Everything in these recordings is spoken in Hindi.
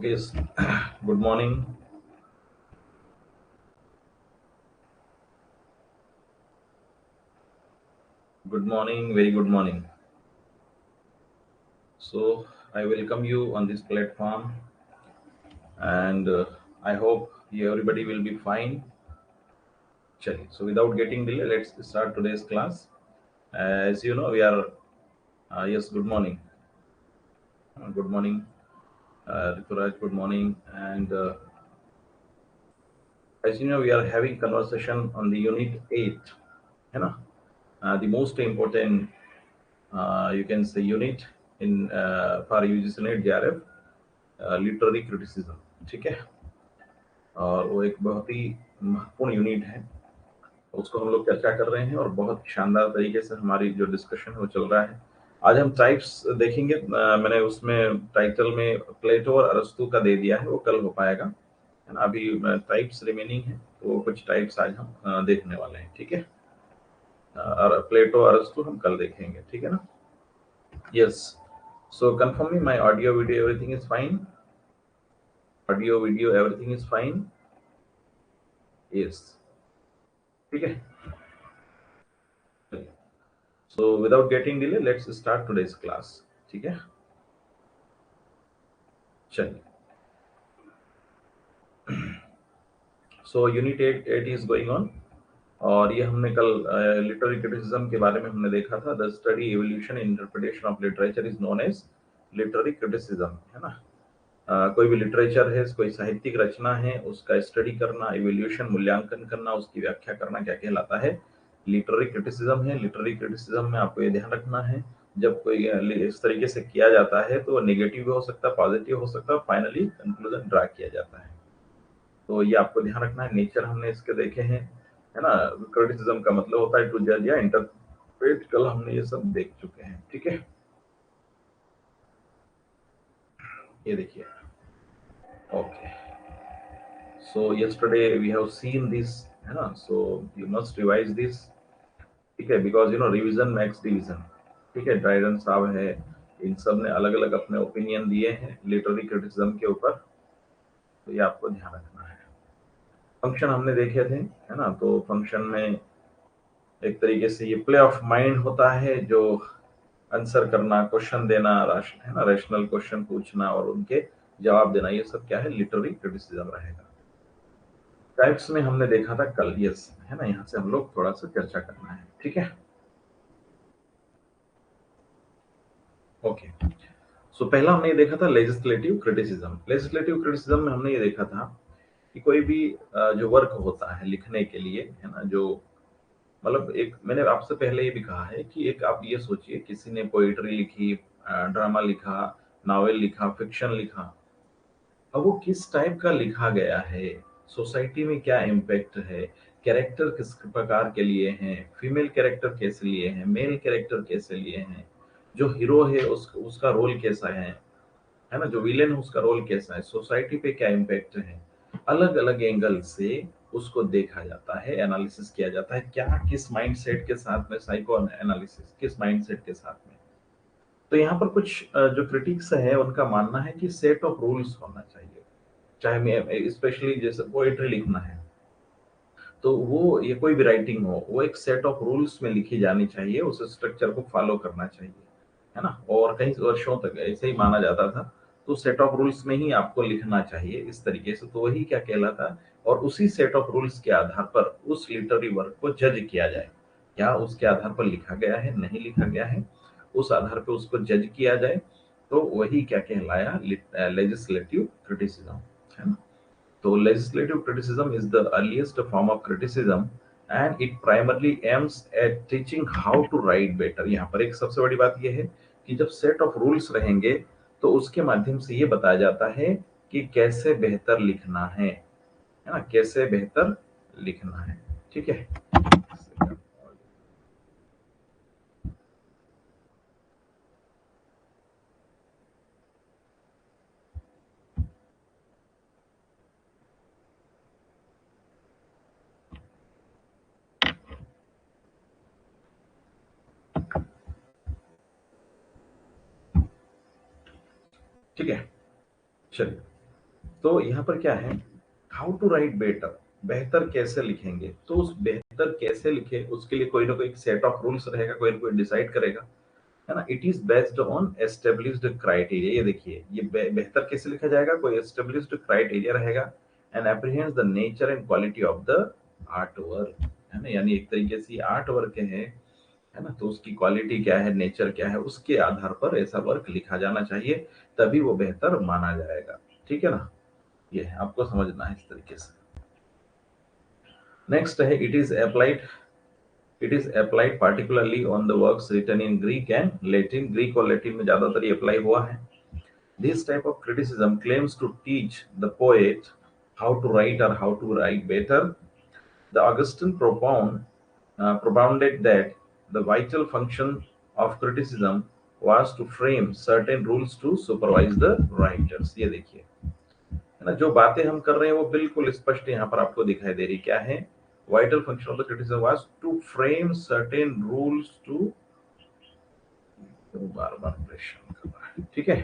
Okay, good morning. Good morning, very good morning. So, I welcome you on this platform, and I hope everybody will be fine. Chali. So, without getting delay, let's start today's class. As you know, we are, yes, good morning. Good morning, Rituraj, good morning. And as you know, we are having conversation on the unit 8, you know, the most important, you can say, unit in for UGC NET JRF, literary criticism. ठीक है, और वो एक बहुत ही महत्वपूर्ण यूनिट है। उसको हम लोग चर्चा कर रहे हैं और बहुत शानदार तरीके से हमारी जो डिस्कशन है वो चल रहा है। आज हम टाइप्स देखेंगे। मैंने उसमें टाइटल में प्लेटो और अरस्तु का दे दिया है, वो कल हो पाएगा, है ना। अभी टाइप्स रिमेनिंग है, तो कुछ टाइप्स आज हम देखने वाले हैं। ठीक है, और प्लेटो अरस्तु हम कल देखेंगे। ठीक है ना। Yes, so confirm me my audio video everything is fine. Audio video everything is fine. Yes, ठीक है। So without getting delay, let's start today's class. ठीक है, चलिए। So unit 8 is going on, और ये हमने कल लिटरेरी क्रिटिसिज्म के बारे में हमने देखा था। The study evolution interpretation of literature is known as literary criticism, है ना। कोई भी लिटरेचर है, कोई साहित्यिक रचना है, उसका स्टडी करना, इवोल्यूशन मूल्यांकन करना, उसकी व्याख्या करना क्या कहलाता है? लिटरेरी क्रिटिसिज्म है। लिटरेरी क्रिटिसिज्म में आपको ये ध्यान रखना है, जब कोई इस तरीके से किया जाता है तो नेगेटिव भी हो सकता है, पॉजिटिव हो सकता है, फाइनली कंक्लूजन ड्रा किया जाता है। तो ये आपको ध्यान रखना है। नेचर हमने इसके देखे हैं, है ना। क्रिटिसिज्म का मतलब होता है टू जज या इंटरप्रेट। कल हमने ये सब देख चुके हैं। ठीक है, ये देखिए। Okay, so yesterday we have seen this, है ना। so you must revise this। ठीक है, because revision makes division। ठीक है, ड्राइडन साहब है, इन सब ने अलग अलग अपने ओपिनियन दिए हैं लिटरेरी क्रिटिसिज्म के ऊपर, तो ये आपको ध्यान रखना है। फंक्शन हमने देखे थे, है ना। तो फंक्शन में एक तरीके से ये प्ले ऑफ माइंड होता है, जो आंसर करना, क्वेश्चन देना, है ना, रैशनल क्वेश्चन पूछना और उनके जवाब देना, ये सब क्या है? लिटरेरी क्रिटिसिज्म रहेगा। टाइप्स में हमने देखा था कल, यस, है ना। यहाँ से हम लोग थोड़ा सा चर्चा करना है। ठीक है, ओके। सो पहला हमने ये देखा था लेजिस्लेटिव क्रिटिसिज्म। लेजिस्लेटिव क्रिटिसिज्म में हमने ये देखा था कि कोई भी जो वर्क होता है लिखने के लिए, है ना, जो मतलब एक, मैंने आपसे पहले ये भी कहा है कि एक आप ये सोचिए, किसी ने पोइट्री लिखी, ड्रामा लिखा, नॉवेल लिखा, फिक्शन लिखा। अब वो किस टाइप का लिखा गया है, सोसाइटी में क्या इम्पैक्ट है, कैरेक्टर किस प्रकार के लिए हैं, फीमेल कैरेक्टर कैसे लिए हैं, मेल कैरेक्टर कैसे लिए हैं, जो हीरो है उसका रोल कैसा है ना, जो विलेन है उसका रोल कैसा है, सोसाइटी पे क्या इम्पैक्ट है, अलग अलग एंगल से उसको देखा जाता है, एनालिसिस किया जाता है। क्या, किस माइंडसेट के साथ में, साइको एनालिसिस किस माइंडसेट के साथ में। तो यहाँ पर कुछ जो क्रिटिक्स है उनका मानना है कि सेट ऑफ रूल्स होना चाहिए। चाहे मैं स्पेशली जैसे पोएट्री लिखना है, तो वो, ये कोई भी राइटिंग हो, वो एक सेट ऑफ रूल्स में लिखी जानी चाहिए, उस स्ट्रक्चर को फॉलो करना चाहिए, है ना। और कई वर्षों तक ऐसे ही माना जाता था। तो सेट ऑफ रूल्स में ही आपको लिखना चाहिए इस तरीके से, तो वही क्या कहलाता। और उसी सेट ऑफ रूल्स के आधार पर उस लिटरेरी वर्क को जज किया जाए। क्या उसके आधार पर लिखा गया है, नहीं लिखा गया है, उस आधार पर उसको जज किया जाए। तो वही क्या कहलाया? लेजिस्लेटिव क्रिटिसिज्म, है ना। So legislative criticism is the earliest form of criticism and it primarily aims at teaching how to write better। यहाँ पर एक सबसे बड़ी बात यह है कि जब सेट ऑफ रूल्स रहेंगे तो उसके माध्यम से ये बताया जाता है कि कैसे बेहतर लिखना है ना, कैसे बेहतर लिखना है। ठीक है, ठीक है, चलिए। तो यहाँ पर क्या है, हाउ टू राइट बेटर, बेहतर कैसे लिखेंगे। तो उस बेहतर कैसे लिखे उसके लिए कोई ना कोई सेट ऑफ रूल्स रहेगा, कोई ना कोई डिसाइड करेगा, है ना। It is based on established criteria. ये देखिए, ये बेहतर कैसे लिखा जाएगा, कोई एस्टेब्लिश्ड क्राइटेरिया रहेगा, and apprehends the nature and quality of the art work, है ना। यानी एक तरीके से आर्ट वर्क है ना, तो उसकी क्वालिटी क्या है, नेचर क्या है, उसके आधार पर ऐसा वर्क लिखा जाना चाहिए, तभी वो बेहतर माना जाएगा। ठीक है ना, ये है, आपको समझना है इस तरीके से। नेक्स्ट है, it is applied particularly on the works written in Greek and Latin. Greek और लैटिन में ज्यादातर ये अप्लाई हुआ है। This type of criticism claims to teach the poet how to write और how to write better. The Augustine propounded that the vital function of criticism was to frame certain rules to supervise the writers। ये देखिए, है ना, जो बातें हम कर रहे हैं वो बिल्कुल स्पष्ट यहाँ पर आपको दिखाई दे रही। क्या है, vital function of the criticism was to frame certain rules to, बार बार प्रेशर कर रहा है, ठीक है।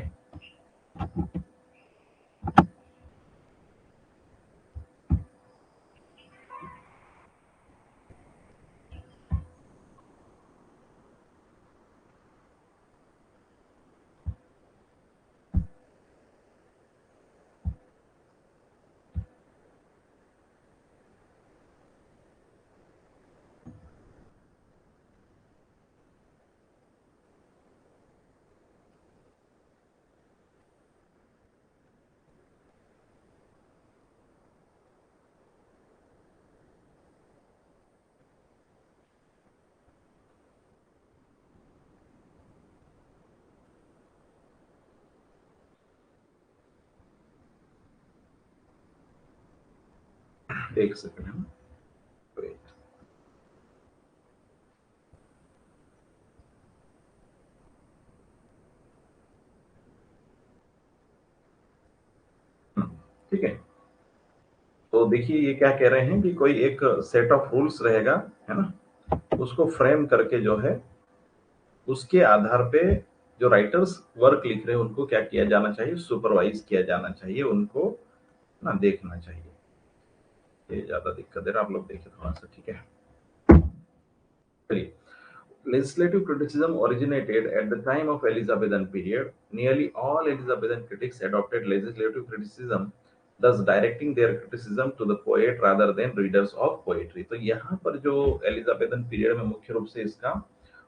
एक सेकंड है ना, wait। ठीक है, तो देखिए ये क्या कह रहे हैं कि कोई एक सेट ऑफ रूल्स रहेगा, है ना, उसको फ्रेम करके जो है उसके आधार पे जो राइटर्स वर्क लिख रहे हैं उनको क्या किया जाना चाहिए, सुपरवाइज किया जाना चाहिए, उनको ना देखना चाहिए। ये ज्यादा दिक्कत है, आप लोग देखिए थोड़ा सा, ठीक है। चलिए, legislative criticism originated at the time of Elizabethan period. Nearly all Elizabethan critics adopted legislative criticism, thus directing their criticism to the poet rather than readers of poetry। तो यहाँ पर जो एलिजाबेथन पीरियड में मुख्य रूप से इसका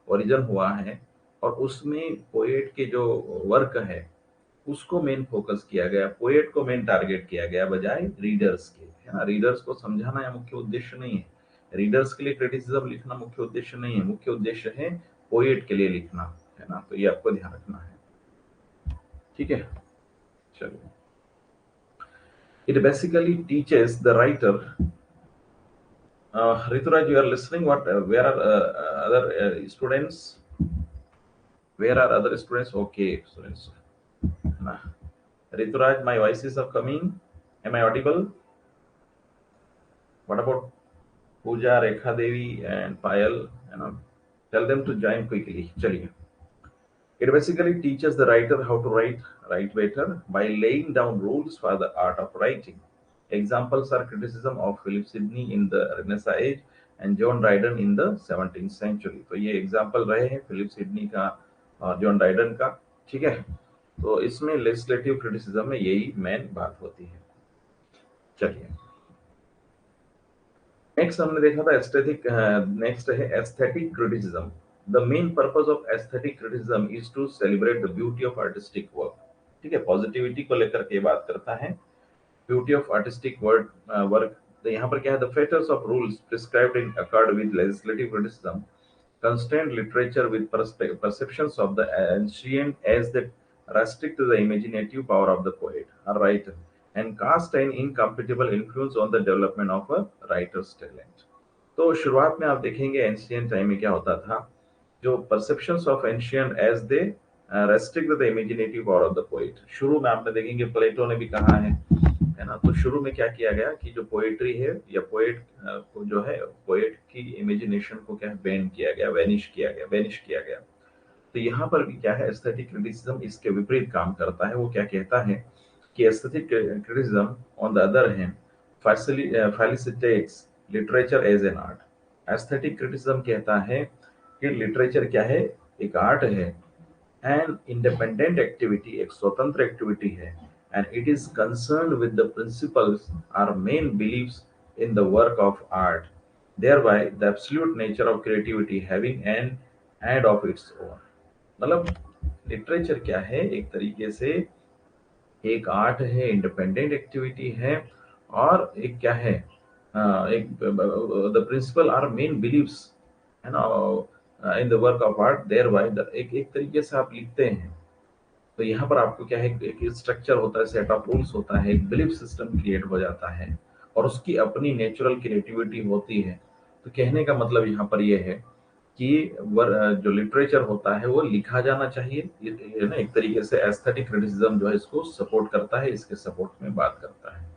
ओरिजिन हुआ है, और उसमें पोएट के जो वर्क है उसको मेन फोकस किया गया, पोएट को मेन टारगेट किया गया बजाय रीडर्स के, है ना। रीडर्स को समझाना या मुख्य उद्देश्य नहीं है, रीडर्स के लिए क्रिटिसिज्म लिखना मुख्य उद्देश्य नहीं है, मुख्य उद्देश्य है पोएट के लिए लिखना, है ना। तो ये आपको ध्यान रखना है, ठीक है। चलिए, it basically teaches the writer, Rituraj, you are listening, what where are other students, where are other students? Okay, students, Rituraj, my voices are coming, am I audible? What about Pooja, Rekha Devi and Payal? Tell them to join quickly. चलिए, it basically teaches the writer how to write better by laying down rules for the art of writing. Examples are criticism of Philip Sidney in the Renaissance age and John Dryden in the 17th century। तो ये एग्जाम्पल रहे हैं फिलिप सिडनी का और जॉन ड्राइडन का, ठीक है। तो इसमें लेजिस्लेटिव क्रिटिसिज्म में यही मेन बात होती है। चलिए, नेक्स्ट हमने देखा था एस्थेटिक, नेक्स्ट है aesthetic criticism. The main purpose of aesthetic criticism is to celebrate the beauty of artistic work. ठीक है, पॉजिटिविटी को लेकर के बात करता है, ब्यूटी ऑफ आर्टिस्टिक वर्क। तो यहाँ पर क्या है, the fetters of rules prescribed in accord with legislative criticism constrained literature with perceptions of the ancient as that restrict the imaginative power of the poet or writer and cast an incompatible influence on the development of a writer's talent। तो शुरुआत में आप देखेंगे एंशियंट टाइम में क्या होता था, जो perceptions of ancient age they restrict the imaginative power of the poet. शुरू में आपने देखेंगे प्लेटो ने भी कहा है ना। तो शुरू में क्या किया गया कि जो पोएट्री है या पोएट को जो है, पोएट की इमेजिनेशन को क्या है, बैन किया गया, बैनिश किया गया। तो यहाँ पर भी क्या है, एस्थेटिक क्रिटिसिज्म इसके विपरीत काम करता है। वो क्या कहता है कि aesthetic criticism on the other hand felicitates literature as an art. Aesthetic criticism कहता है कि लिटरेचर क्या है, एक आर्ट है, एन इंडिपेंडेंट एक्टिविटी, एक स्वतंत्र एक्टिविटी है, and it is concerned with the principles are men believes in the work of art, thereby the absolute nature of creativity having an and of its own। मतलब लिटरेचर क्या है, एक तरीके से एक आर्ट है, इंडिपेंडेंट एक्टिविटी है, और एक क्या है, एक the principle are men believes, है ना, in the work of art thereby the, एक एक तरीके से आप लिखते हैं तो यहाँ पर आपको क्या है, एक स्ट्रक्चर होता है, सेट ऑफ रूल्स होता है, एक बिलीफ सिस्टम क्रिएट हो जाता है, और उसकी अपनी नेचुरल क्रिएटिविटी होती है। तो कहने का मतलब यहाँ पर यह है कि जो लिटरेचर होता है वो लिखा जाना चाहिए, ये ना एक तरीके से एस्थेटिक क्रिटिसिज्म जो है इसको सपोर्ट करता है, इसके सपोर्ट में बात करता है।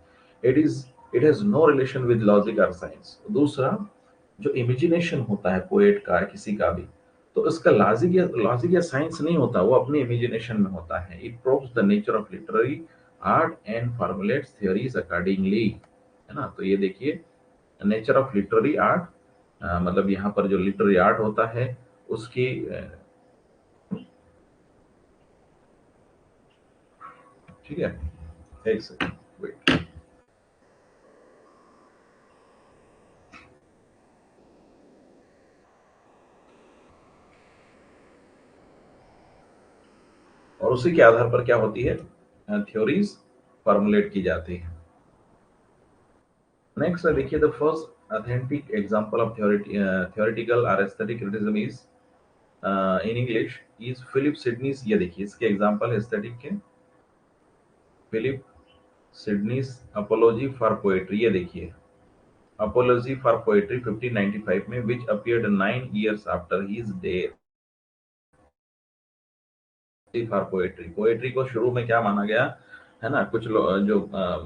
It has no relation with logic और साइंस। दूसरा, जो इमेजिनेशन होता है पोएट का, किसी का भी, तो उसका लॉजिक या साइंस नहीं होता, वो अपने इमेजिनेशन में होता है। It proves the nature of literary art and formulates theories accordingly, है ना। तो ये देखिए, नेचर ऑफ लिटरेरी आर्ट, मतलब यहाँ पर जो लिटरेरी आर्ट होता है उसकी ठीक है, एक सेकंड वेट। और उसी के आधार पर क्या होती है, थ्योरीज फॉर्मुलेट की जाती है। नेक्स्ट देखिए, the first authentic example of theoretical or aesthetic criticism is in English is Philip Sidney's. ये देखिए, इसके एग्जांपल है एस्थेटिक के, Philip Sidney's apology for poetry. ये देखिए, अपोलॉजी फॉर पोएट्री 1595 में, which appeared 9 years after his death. For poetry, poetry को शुरू में क्या माना गया, है ना, कुछ जो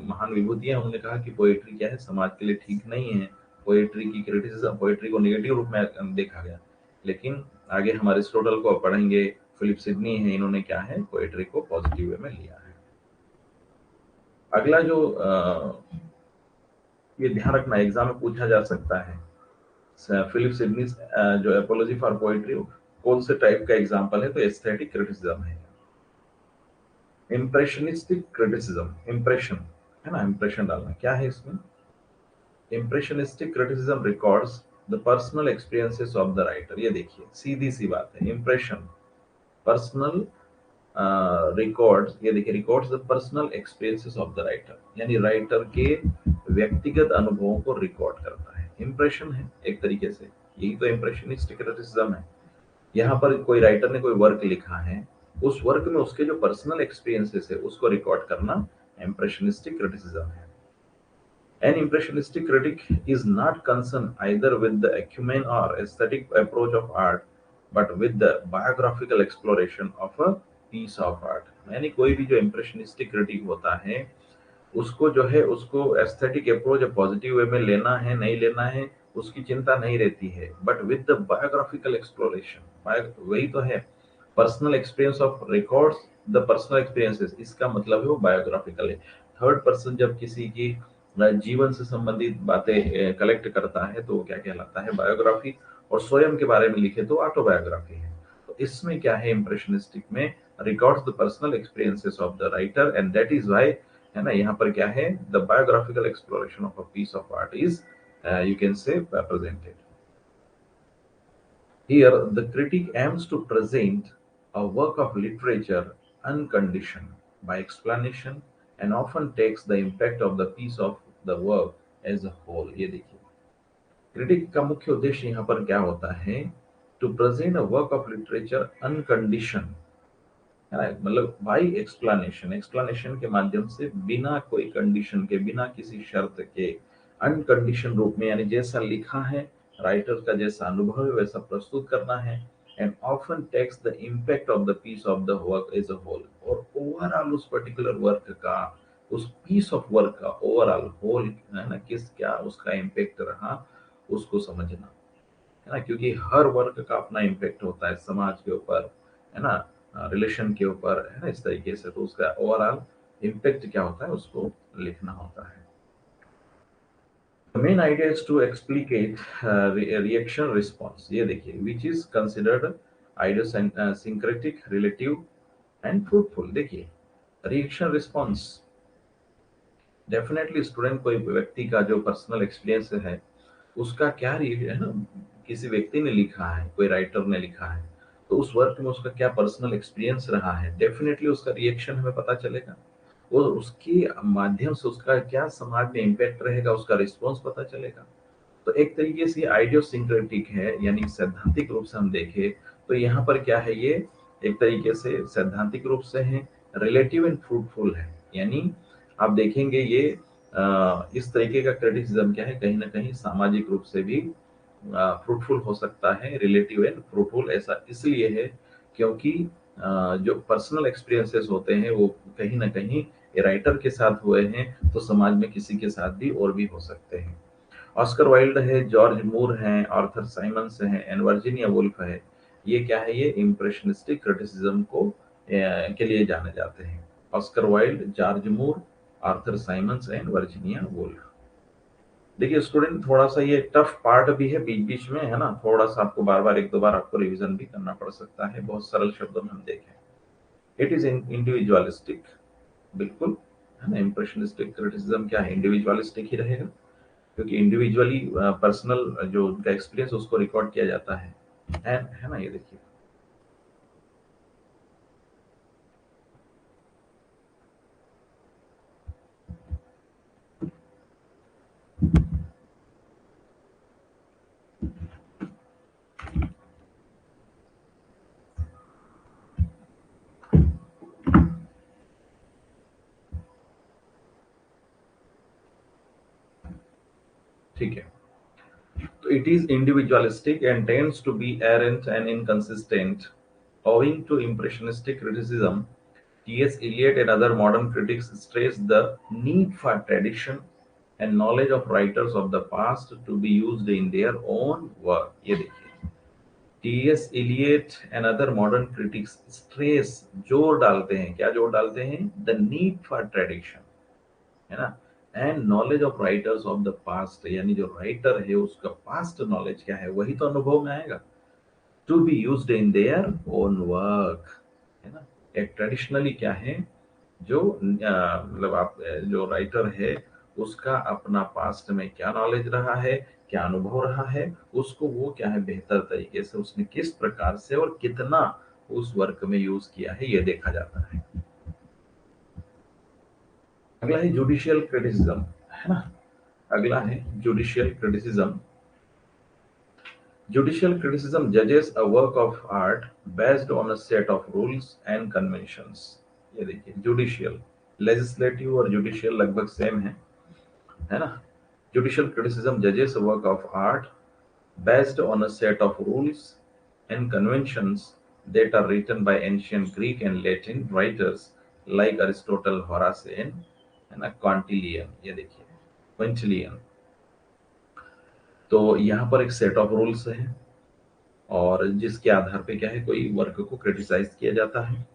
महान विभूति हैं उन्होंने कहा कि पोएट्री क्या है, समाज के लिए ठीक नहीं है, पोएट्री की क्रिटिसिज्म, पोएट्री को नेगेटिव रूप में देखा गया। लेकिन आगे हम अरिस्टोटल को पढ़ेंगे, फिलिप सिडनी है, इन्होंने क्या है, पोएट्री को पॉजिटिव वे में लिया है। अगला जो ये ध्यान रखना, एग्जाम में पूछा जा सकता है, फिलिप सिडनी जो एपोलॉजी फॉर पोएट्री कौन से टाइप का एग्जाम्पल है, तो एस्थेटिक क्रिटिसिज्म है। इम्प्रेशनिस्टिक क्रिटिसिज्म, इम्प्रेशन, है ना, इम्प्रेशन डालना, क्या है इसमें, impressionistic criticism records the personal experiences of the writer. ये देखिए, सीधी सी बात है, इम्प्रेशन पर्सनल रिकॉर्ड्स, ये देखिए, records the personal experiences of the writer, यानी राइटर के व्यक्तिगत अनुभवों को रिकॉर्ड करता है। इम्प्रेशन है एक तरीके से, यही तो इम्प्रेशनिस्टिक क्रिटिसिज्म है। यहाँ पर कोई राइटर ने कोई वर्क लिखा है, उस वर्क में उसके जो पर्सनल एक्सपीरियंसेस है उसको रिकॉर्ड करना इम्प्रेशनिस्टिक क्रिटिसिज्म है। An impressionistic critic is not concerned either with the acumen or aesthetic approach of art, but with the biographical exploration of a piece of art। यानी कोई भी जो इम्प्रेशनिस्टिक क्रिटिक होता है उसको जो है, उसको एस्थेटिक अप्रोच पॉजिटिव वे में लेना है नहीं लेना है उसकी चिंता नहीं रहती है, but with the biographical exploration, वही तो है, personal experience of records the personal experiences, इसका मतलब है वो बायोग्राफिकल है। थर्ड पर्सन जब किसी की जीवन से संबंधित बातें कलेक्ट करता है तो वो क्या कहलाता है, बायोग्राफी, और स्वयं के बारे में लिखे तो ऑटोबायोग्राफी है। तो इसमें क्या है, इम्प्रेशनिस्टिक में records the personal experiences of the writer, and that is why, है ना, यहाँ पर क्या है, the biographical exploration of a piece of art is you can say presented here. The critic aims to present a work of literature unconditioned by explanation and often takes the impact of the piece of the work as a whole। ये देखिए, क्रिटिक का मुख्य उद्देश्य यहाँ पर क्या होता है, to present a work of literature unconditioned, है ना, मतलब बाई एक्सप्लेनेशन, एक्सप्लेनेशन के माध्यम से, बिना कोई कंडीशन के, बिना किसी शर्त के, अनकंडीशन रूप में, यानी जैसा लिखा है, राइटर का जैसा अनुभव है वैसा प्रस्तुत करना है, and often takes the impact of the piece of the work as a whole, और ओवरऑल उस पर्टिकुलर वर्क का, उस पीस ऑफ वर्क का ओवरऑल होल, है ना, किस क्या उसका इम्पैक्ट रहा उसको समझना, है ना, क्योंकि हर वर्क का अपना इम्पैक्ट होता है समाज के ऊपर, है ना, रिलेशन के ऊपर, है ना, इस तरीके से, तो उसका ओवरऑल इम्पैक्ट क्या होता है उसको लिखना होता है। The main idea is to explicate reaction response. ये देखिए, which is considered idiosyncratic, relative and fruitful. देखिए, रिएक्शन रिस्पॉन्स डेफिनेटली स्टूडेंट, कोई व्यक्ति का जो पर्सनल एक्सपीरियंस है उसका क्या है ना, किसी व्यक्ति ने लिखा है, कोई राइटर ने लिखा है, तो उस वर्क में उसका क्या पर्सनल एक्सपीरियंस रहा है, डेफिनेटली उसका रिएक्शन हमें पता चलेगा। वो उसके माध्यम से उसका क्या समाज में इम्पैक्ट रहेगा, उसका रिस्पॉन्स पता चलेगा। तो एक तरीके से आइडियोसिंक्रेटिक है, यानी सैद्धांतिक रूप से हम देखें तो यहाँ पर क्या है, ये एक तरीके से सैद्धांतिक रूप से है, रिलेटिव एंड फ्रूटफुल है। यानी आप देखेंगे ये इस तरीके का क्रिटिसिज्म क्या है, कहीं ना कहीं सामाजिक रूप से भी फ्रूटफुल हो सकता है। रिलेटिव एंड फ्रूटफुल ऐसा इसलिए है क्योंकि जो पर्सनल एक्सपीरियंसेस होते हैं वो कहीं ना कहीं राइटर के साथ हुए हैं, तो समाज में किसी के साथ भी और भी हो सकते हैं। ऑस्कर वाइल्ड है, जॉर्ज मूर हैं, आर्थर साइमंस हैं एंड वर्जीनिया वुल्फ है। ये क्या है, ये इम्प्रेशनिस्टिक क्रिटिसिज्म को के लिए जाने जाते हैं। Oscar Wilde, George Moore, Arthur Symons and Virginia Woolf. देखिए स्टूडेंट, थोड़ा सा ये टफ पार्ट भी है, बीच बीच में है ना, थोड़ा सा आपको बार बार एक दो बार आपको रिवीजन भी करना पड़ सकता है। बहुत सरल शब्दों में हम देखें, इट इज इंडिविजुअलिस्टिक, बिल्कुल है ना। इम्प्रेशनिस्टिक क्रिटिसिज्म क्या है, इंडिविजुअलिस्टिक ही रहेगा, क्योंकि इंडिविजुअली पर्सनल जो उनका एक्सपीरियंस उसको रिकॉर्ड किया जाता है ना। ये देखिए, ठीक है। तो it is individualistic and tends to be errant and inconsistent. Owing to impressionistic criticism, T.S. Eliot and other modern critics stress the need for tradition and knowledge of writers of the past to be used in their own work. ये देखिए, T S. Eliot and other modern critics stress, जोर डालते हैं, क्या जोर डालते हैं, द नीड फॉर ट्रेडिशन, है ना, and knowledge of writers of the past, यानी जो राइटर है उसका पास्ट नॉलेज क्या है वही तो अनुभव में आएगा, to be used in their own work, है ना। एक ट्रेडिशनली क्या है, जो मतलब आप जो राइटर है उसका अपना पास्ट में क्या नॉलेज रहा है, क्या अनुभव रहा है, उसको वो क्या है बेहतर तरीके से उसने किस प्रकार से और कितना उस वर्क में यूज किया है, ये देखा जाता है। अगला है जुडिशियल क्रिटिसिज्म, है ना। अगला है judicial criticism. Judicial criticism judges a work of art based on a set of rules and conventions। ये देखिए, जुडिशियल, लेजिस्लेटिव और जुडिशियल लगभग सेम है ना। जुडिशियल क्रिटिसिज्म जजेस a work of art based on a set of rules and conventions that are written by ancient Greek and Latin writers like Aristotle, Horace and Quintilian। ये देखिए, क्विंटिलियन। तो यहाँ पर एक सेट ऑफ रूल्स है और जिसके आधार पे क्या है, कोई वर्क को क्रिटिसाइज किया जाता है।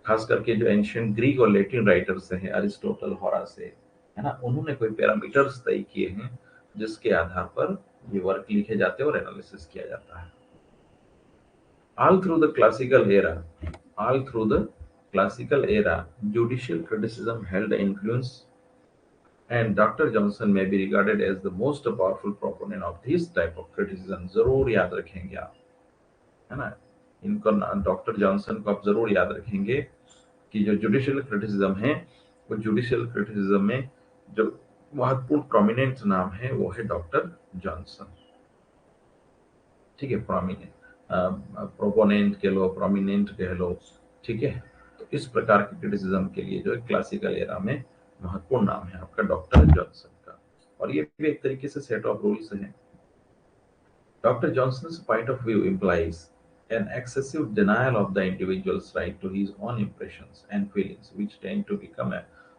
खास करके जो एंशियंट ग्रीक और लैटिन राइटर्स हैं, अरिस्टोटल, होरास है ना, उन्होंने कोई पैरामीटर्स तय किए हैं जिसके आधार पर ये वर्क लिखे जाते हैं और एनालिसिस किया जाता है। All through the classical era, all through the classical era judicial criticism held influence and Dr. Johnson may be regarded as the most powerful proponent of this type of criticism। जरूर याद रखेंगे आप, है ना, इनको डॉक्टर जॉनसन को आप जरूर याद रखेंगे कि जो जुडिशियल क्रिटिसिज्म है, वो जुडिशियल क्रिटिसिज्म में जो महत्वपूर्ण प्रोमिनेंट नाम है वो है डॉक्टर जॉनसन। ठीक है, प्रोमिनेंट, प्रोपोनेंट कह लो, प्रोमिनेंट कह लो, ठीक है। तो इस प्रकार के क्रिटिसिज्म के लिए जो है क्लासिकल एरा में महत्वपूर्ण नाम है आपका डॉक्टर जॉनसन का, और ये भी एक तरीके से सेट ऑफ रूल्स हैं। Dr. Johnson's point of view implies an excessive denial of the individual's right to his own impressions and feelings, which tend to become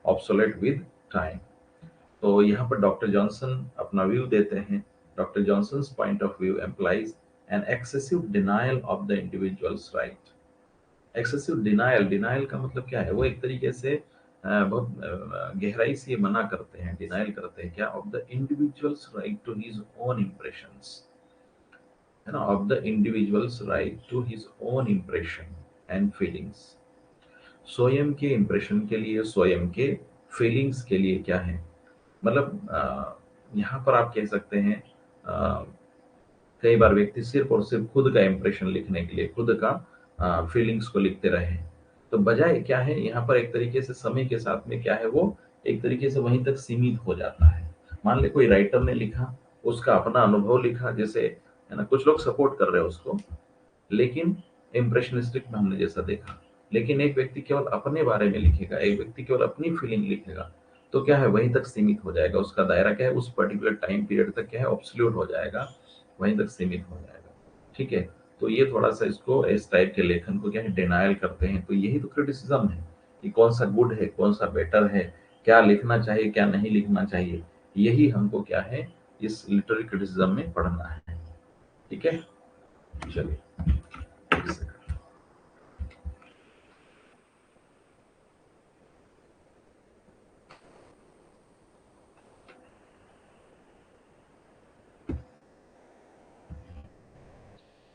obsolete with time। तो यहाँ पर डॉक्टर जॉनसन अपना व्यू देते हैं। Doctor Johnson's point of view employs an excessive denial of the individual's right. Excessive denial, denial का मतलब क्या है, वो एक तरीके से बहुत गहराई से ये मना करते हैं, डिनाइल करते हैं क्या, of the individual's right to his own impressions, है ना, of the individual's right to his own impression and feelings. स्वयं के इम्प्रेशन के लिए, स्वयं के फीलिंग्स के लिए क्या है, मतलब यहाँ पर आप कह सकते हैं अ, कई बार व्यक्ति सिर्फ और सिर्फ खुद का इम्प्रेशन लिखने के लिए, खुद का फीलिंग्स को लिखते रहे, तो बजाय क्या है यहाँ पर एक तरीके से समय के साथ में क्या है, वो एक तरीके से वहीं तक सीमित हो जाता है। मान ले कोई राइटर ने लिखा, उसका अपना अनुभव लिखा, जैसे है ना, कुछ लोग सपोर्ट कर रहे हैं उसको, लेकिन इम्प्रेशनिस्टिक में हमने जैसा देखा, लेकिन एक व्यक्ति केवल अपने बारे में लिखेगा, एक व्यक्ति केवल अपनी फीलिंग लिखेगा, तो क्या है वहीं तक सीमित हो जाएगा, उसका दायरा क्या है उस पर्टिकुलर टाइम पीरियड तक क्या है ऑब्सोल्यूट हो जाएगा, वहीं तक सीमित हो जाएगा। ठीक है, तो ये थोड़ा सा इसको इस टाइप के लेखन को क्या है डिनायल करते हैं। तो यही तो क्रिटिसिज्म है कि कौन सा गुड है, कौन सा बेटर है, क्या लिखना चाहिए, क्या नहीं लिखना चाहिए, यही हमको क्या है इस लिटरेरी क्रिटिसिज्म में पढ़ना है। ठीक है, चलिए एक second.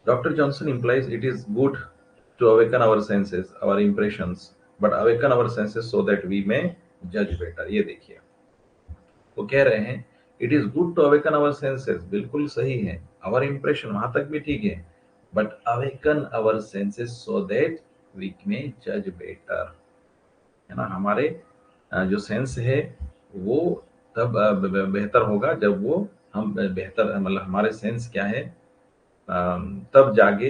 Dr. Johnson implies it is good to awaken our senses, our impressions, but awaken our senses so that we may judge better। ये देखिए, वो कह रहे हैं it is good to awaken our senses, बिल्कुल सही है, आवर इंप्रेशन वहां तक भी ठीक है, but awaken our senses so that we may जज बेटर, है ना, हमारे जो सेंस है वो तब बेहतर होगा जब वो हम बेहतर, मतलब हमारे सेंस क्या है तब जागे,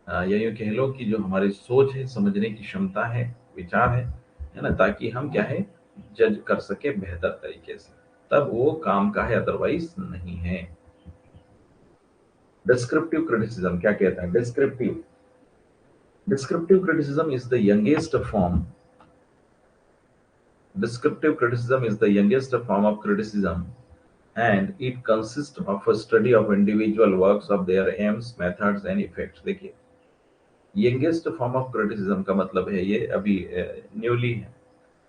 या यूँ कह लो कि जो हमारी सोच है, समझने की क्षमता है, विचार है ना, ताकि हम क्या है जज कर सके बेहतर तरीके से, तब वो काम का है, अदरवाइज नहीं है। डिस्क्रिप्टिव क्रिटिसिज्म क्या कहता है, descriptive criticism is the youngest form, descriptive criticism is the youngest form of criticism, and it consists of a study of individual works of their aims, methods and effects। देखिए, यंगेस्ट फॉर्म ऑफ क्रिटिसिज्म का मतलब है ये अभी न्यूली है,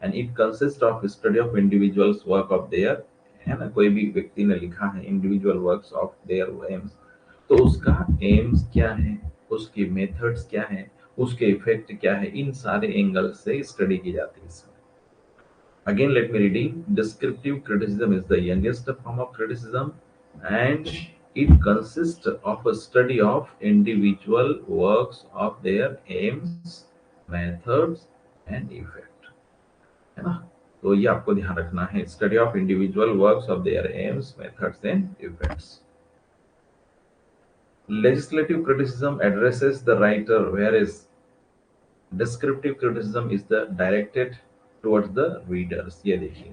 and it consist of study of individuals work of their, है ना, कोई भी व्यक्ति ने लिखा है individual works of their AIIMS, तो उसका एम्स क्या है, उसकी मेथड्स क्या है, उसके इफेक्ट क्या है, इन सारे एंगल से स्टडी की जाती है इसमें। Again, let me reading. Descriptive criticism is the youngest form of criticism, and it consists of a study of individual works of their aims, methods, and effect। है ना, तो ये आपको ध्यान रखना है, study of individual works of their AIIMS, methods and effects. Legislative criticism addresses the writer, whereas descriptive criticism is the directed towards the readers. ये देखिए,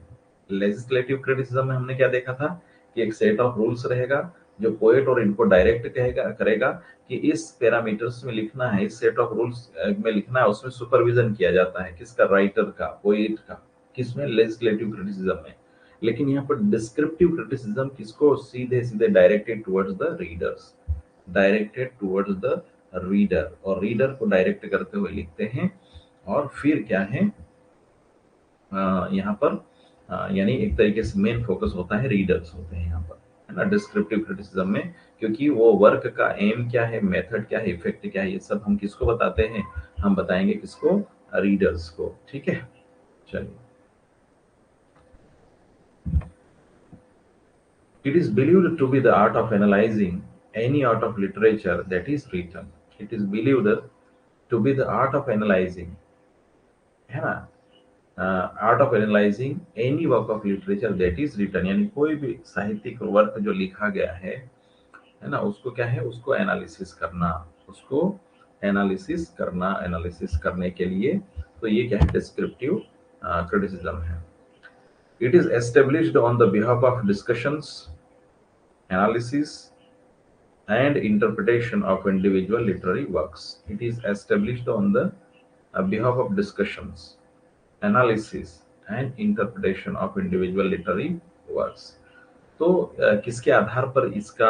लेजिस्लेटिव क्रिटिसिज्म में हमने क्या देखा था कि एक सेट ऑफ रूल्स रहेगा जो पोएट और इनको डायरेक्ट कहेगा करेगा कि इस पैरामीटर्स में लिखना है, इस सेट ऑफ रूल्स में लिखना है, उसमें सुपरविजन किया जाता है किसका, राइटर का, पोएट का, किसमें, लेजिस्लेटिव क्रिटिसिज्म में। लेकिन यहाँ पर डिस्क्रिप्टिव क्रिटिसिज्म किसको, सीधे सीधे directed towards the readers, directed towards the reader, और रीडर को डायरेक्ट करते हुए लिखते हैं। और फिर क्या है यहाँ पर यानी एक तरीके से मेन फोकस होता है रीडर्स होते हैं यहाँ पर, है ना, डिस्क्रिप्टिव क्रिटिसिज्म में, क्योंकि वो वर्क का एम क्या है, मेथड क्या है, इफेक्ट क्या है, ये सब हम किसको बताते हैं, हम बताएंगे किसको, रीडर्स को। ठीक है, चलिए। It is believed to be the art of analyzing any art of literature that is written। It is believed to be the art of analyzing, है ना, art of analysing any work of literature that is written, यानी कोई भी साहित्यिक वर्क जो लिखा गया है ना, उसको क्या है, उसको एनालिसिस करना, उसको एनालिसिस करना, एनालिसिस करने के लिए, तो ये क्या है, डिस्क्रिप्टिव क्रिटिसिज्म है। It is established on the behalf of discussions, analysis and interpretation of individual literary works। It is established on the behalf of discussions, analysis and interpretation of individual literary works। तो किसके आधार पर इसका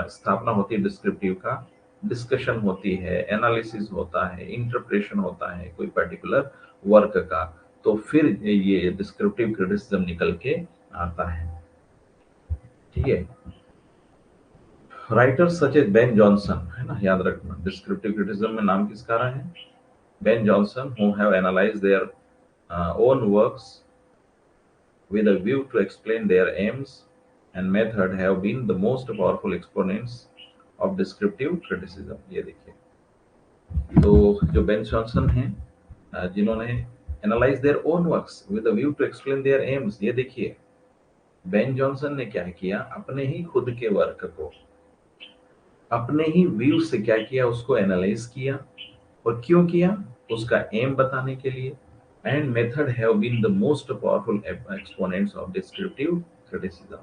स्थापना होती है, डिस्क्रिप्टिव का, डिस्कशन होती है, एनालिसिस होता है, इंटरप्रिटेशन होता है कोई पर्टिकुलर वर्क का, तो फिर ये डिस्क्रिप्टिव क्रिटिसिज्म निकल के आता है। ठीक है, writers such as Ben Jonson, है ना, याद रखना डिस्क्रिप्टिव क्रिटिसिज्म में नाम किसका रहा है, Ben Jonson, who have analysed their own works with a view to explain their aims and method have been the most powerful exponents of descriptive criticism। ये देखिए, तो जो बेन जॉनसन हैं, जिन्होंने analyse their own works with a view to explain their aims, ये देखिए बेन जॉनसन ने क्या किया, अपने ही खुद के वर्क को अपने ही व्यू से क्या किया, उसको एनालाइज किया। और क्यों किया, उसका एम बताने के लिए। And method have been the most powerful exponents of descriptive criticism.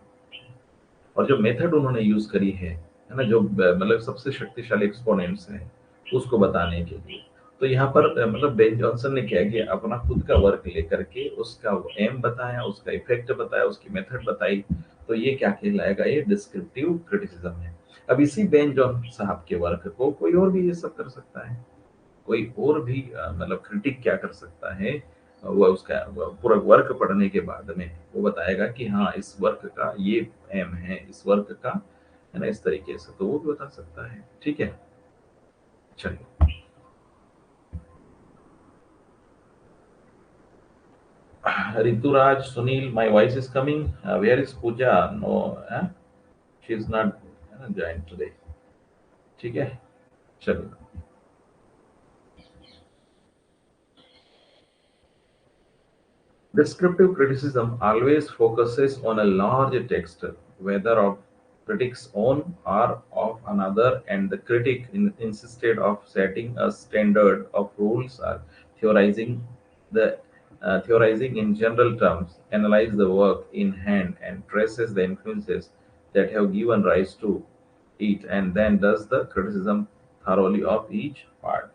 और जो मेथड उन्होंने यूज करी है ना, जो मतलब सबसे शक्तिशाली एक्सपोनेंट्स हैं उसको बताने के लिए। तो यहाँ पर मतलब बेन जॉनसन ने क्या किया, अपना खुद का वर्क लेकर के उसका एम बताया, उसका इफेक्ट बताया, उसकी मेथड बताई। तो ये क्या कहलाएगा, ये डिस्क्रिप्टिव क्रिटिसिज्म है। अब इसी बेन जॉन साहब के वर्क को कोई और भी ये सब कर सकता है, कोई और भी मतलब क्रिटिक क्या कर सकता है, वो उसका पूरा वर्क पढ़ने के बाद में वो बताएगा कि हाँ इस वर्क का ये एम है, इस वर्क का, है ना, इस तरीके से, तो वो भी बता सकता है। ठीक है, चलिए। Rituraj Sunil, my voice is coming, where is Pooja, no, she is not join today. ठीक है, चलिए। Descriptive criticism always focuses on a large text, whether of critic's own or of another, and the critic insisted of setting a standard of rules or theorizing the theorizing in general terms, analyze the work in hand and traces the influences that have given rise to it, and then does the criticism thoroughly of each part.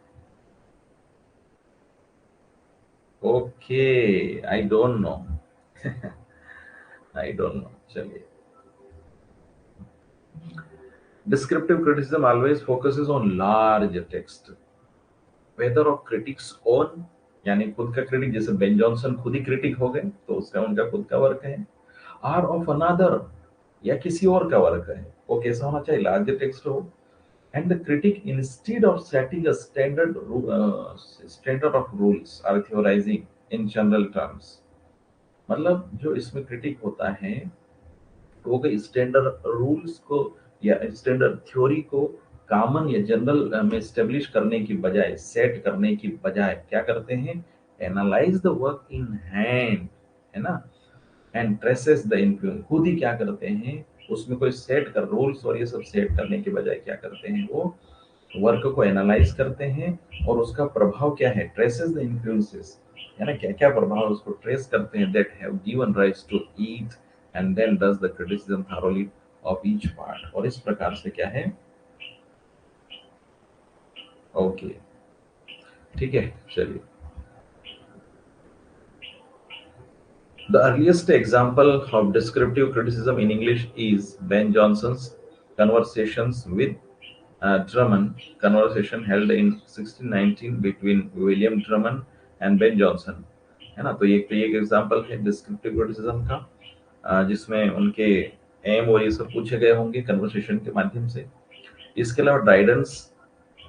Okay, I don't know. I don't know. चलिए, descriptive criticism always focuses on large text, whether of critics own, यानी खुद का क्रिटिक, जैसे बेन जॉनसन खुद ही क्रिटिक हो गए तो उसका उनका खुद का वर्क है, आर ऑफ अनदर, या किसी और का वर्क है। वो कैसा होना चाहिए, लार्ज टेक्स्ट हो। And the critic instead of setting a standard of rules or theorising in general terms, मतलब जो इसमें क्रिटिक होता है वो कोई स्टैंडर्ड रूल्स को या स्टैंडर्ड थ्योरी को कॉमन या जनरल में स्टेब्लिश करने की बजाय, सेट करने की बजाय क्या करते हैं, analyse the work in hand, है ना, एंड ट्रेसेस द इन्फ्लुएंस, खुद ही क्या करते हैं, उसमें कोई सेट कर रूल्स और ये सब सेट करने के बजाय क्या करते हैं, वो वर्क को एनालाइज करते हैं और उसका प्रभाव क्या है, ट्रेसेस द इन्फ्लुएंसेस, है ना, क्या क्या प्रभाव उसको ट्रेस करते हैं, that have given rise to it, and then does the criticism thoroughly of each part. और इस प्रकार से क्या है, ओके, ठीक है, चलिए। The earliest example of descriptive criticism in English is Ben Jonson's Conversations with Drummond, conversation held in 1619 between William Drummond and Ben Jonson, है ना। तो ये एक एग्जांपल है डिस्क्रिप्टिव क्रिटिसिज्म का, जिसमें उनके एम और ये सब पूछे गए होंगे कन्वर्सेशन के माध्यम से। इसके अलावा ड्राइडेंस